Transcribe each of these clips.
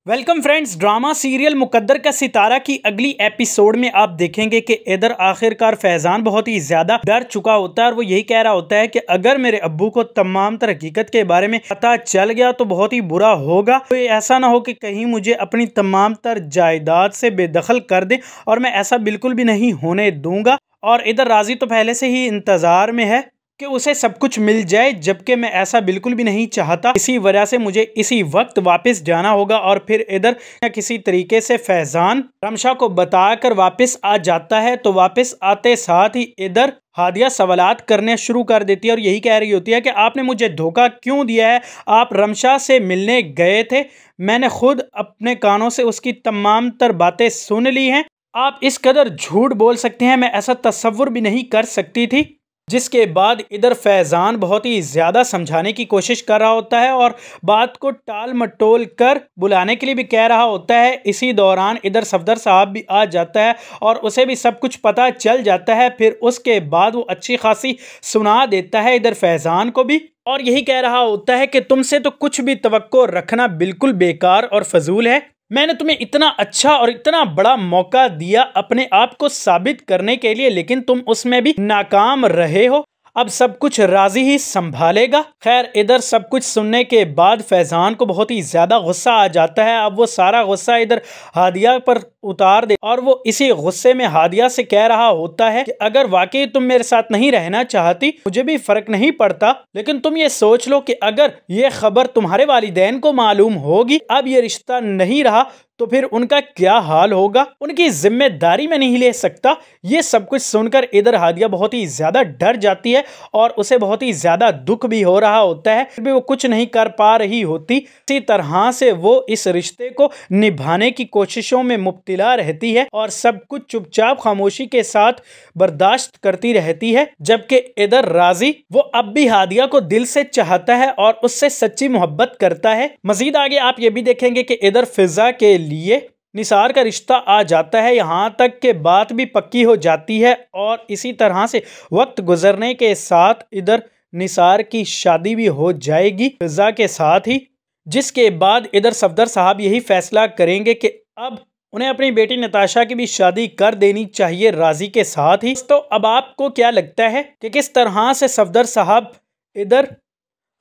Welcome friends. Drama serial मुकद्दर का सितारा की अगली एपिसोड में आप देखेंगे कि इधर आखिरकार फैजान बहुत ही ज्यादा डर चुका होता है और वो यही कह रहा होता है कि अगर मेरे अब्बू को तमाम तर हकीकत के बारे में पता चल गया तो बहुत ही बुरा होगा। तो ऐसा ना हो कि कहीं मुझे अपनी तमाम तर जायदाद से बेदखल कर दे और मैं ऐसा बिल्कुल भी नहीं होने दूंगा। और इधर राजी तो पहले से ही इंतजार में है कि उसे सब कुछ मिल जाए, जबकि मैं ऐसा बिल्कुल भी नहीं चाहता। इसी वजह से मुझे इसी वक्त वापस जाना होगा। और फिर इधर किसी तरीके से फैजान रमशा को बताकर वापस आ जाता है। तो वापस आते साथ ही इधर हादिया सवालात करने शुरू कर देती है और यही कह रही होती है कि आपने मुझे धोखा क्यों दिया है। आप रमशा से मिलने गए थे, मैंने खुद अपने कानों से उसकी तमाम तर बातें सुन ली हैं। आप इस कदर झूठ बोल सकते हैं, मैं ऐसा तसव्वुर भी नहीं कर सकती थी। जिसके बाद इधर फैजान बहुत ही ज़्यादा समझाने की कोशिश कर रहा होता है और बात को टाल मटोल कर बुलाने के लिए भी कह रहा होता है। इसी दौरान इधर सफदर साहब भी आ जाता है और उसे भी सब कुछ पता चल जाता है। फिर उसके बाद वो अच्छी खासी सुना देता है इधर फैजान को भी, और यही कह रहा होता है कि तुमसे तो कुछ भी तवक्को रखना बिल्कुल बेकार और फजूल है। मैंने तुम्हें इतना अच्छा और इतना बड़ा मौका दिया अपने आप को साबित करने के लिए, लेकिन तुम उसमें भी नाकाम रहे हो। अब सब कुछ राजी ही संभालेगा। खैर, इधर सब कुछ सुनने के बाद फैजान को बहुत ही ज्यादा गुस्सा आ जाता है। अब वो सारा गुस्सा इधर हादिया पर उतार दे और वो इसी गुस्से में हादिया से कह रहा होता है कि अगर वाकई तुम मेरे साथ नहीं रहना चाहती मुझे भी फर्क नहीं पड़ता, लेकिन तुम ये सोच लो कि अगर ये खबर तुम्हारे वालिदैन को मालूम होगी, अब ये रिश्ता नहीं रहा, तो फिर उनका क्या हाल होगा। उनकी जिम्मेदारी में नहीं ले सकता। ये सब कुछ सुनकर इधर हादिया बहुत ही ज्यादा डर जाती है और उसे बहुत ही ज्यादा दुख भी हो रहा होता है, फिर भी वो कुछ नहीं कर पा रही होती। इसी तरह से वो इस रिश्ते को निभाने की कोशिशों में मुब्तला रहती है और सब कुछ चुपचाप खामोशी के साथ बर्दाश्त करती रहती है। जबकि इधर राजी वो अब भी हादिया को दिल से चाहता है और उससे सच्ची मोहब्बत करता है। मजीद आगे आप ये भी देखेंगे कि इधर फिजा के लिए निसार का रिश्ता आ जाता है। यहाँ तक के बात भी पक्की हो जाती है और इसी तरह से वक्त गुजरने के साथ इधर निसार की शादी भी हो जाएगी फिजा के साथ ही। जिसके बाद इधर सफदर साहब यही फैसला करेंगे कि अब उन्हें अपनी बेटी नताशा की भी शादी कर देनी चाहिए राजी के साथ ही। तो अब आपको क्या लगता है कि किस तरह से सफदर साहब इधर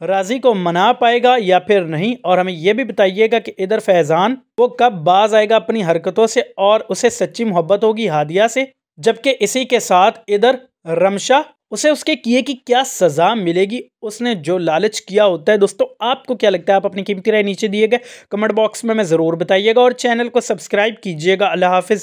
राजी को मना पाएगा या फिर नहीं? और हमें यह भी बताइएगा कि इधर फैजान वो कब बाज आएगा अपनी हरकतों से और उसे सच्ची मोहब्बत होगी हादिया से, जबकि इसी के साथ इधर रमशा उसे उसके किए की क्या सजा मिलेगी, उसने जो लालच किया होता है। दोस्तों, आपको क्या लगता है? आप अपनी कीमती राय नीचे दिए गए कमेंट बॉक्स में ज़रूर बताइएगा और चैनल को सब्सक्राइब कीजिएगा। अल्लाह हाफिज़।